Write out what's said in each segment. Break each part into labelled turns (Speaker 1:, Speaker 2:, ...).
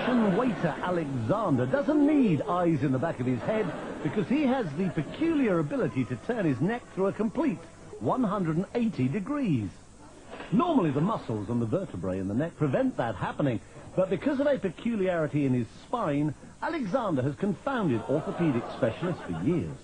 Speaker 1: Russian waiter Alexander doesn't need eyes in the back of his head because he has the peculiar ability to turn his neck through a complete 180 degrees. Normally the muscles and the vertebrae in the neck prevent that happening, but because of a peculiarity in his spine, Alexander has confounded orthopedic specialists for years.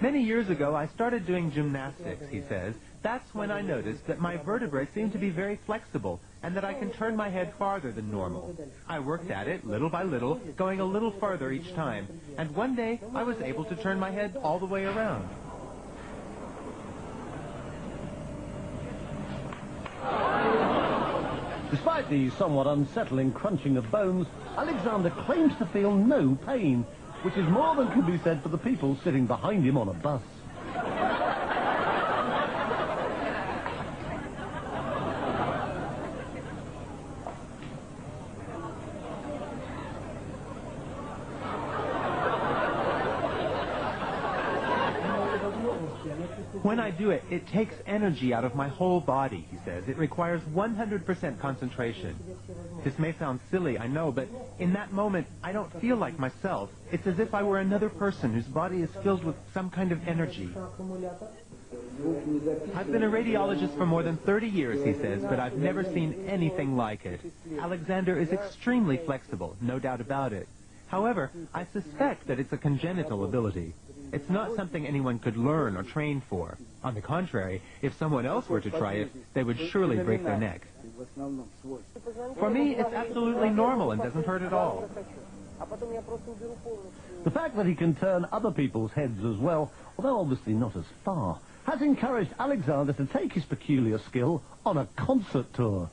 Speaker 2: Many years ago, I started doing gymnastics, he says. That's when I noticed that my vertebrae seem to be very flexible and that I can turn my head farther than normal. I worked at it little by little, going a little farther each time, and one day I was able to turn my head all the way around.
Speaker 1: Despite the somewhat unsettling crunching of bones, Alexander claims to feel no pain, which is more than can be said for the people sitting behind him on a bus.
Speaker 2: When I do it, it takes energy out of my whole body, he says. It requires 100% concentration. This may sound silly, I know, but in that moment, I don't feel like myself. It's as if I were another person whose body is filled with some kind of energy. I've been a radiologist for more than 30 years, he says, but I've never seen anything like it. Alexander is extremely flexible, no doubt about it. However, I suspect that it's a congenital ability. It's not something anyone could learn or train for. On the contrary, if someone else were to try it, they would surely break their neck. For me, it's absolutely normal and doesn't hurt at all.
Speaker 1: The fact that he can turn other people's heads as well, although obviously not as far, has encouraged Alexander to take his peculiar skill on a concert tour.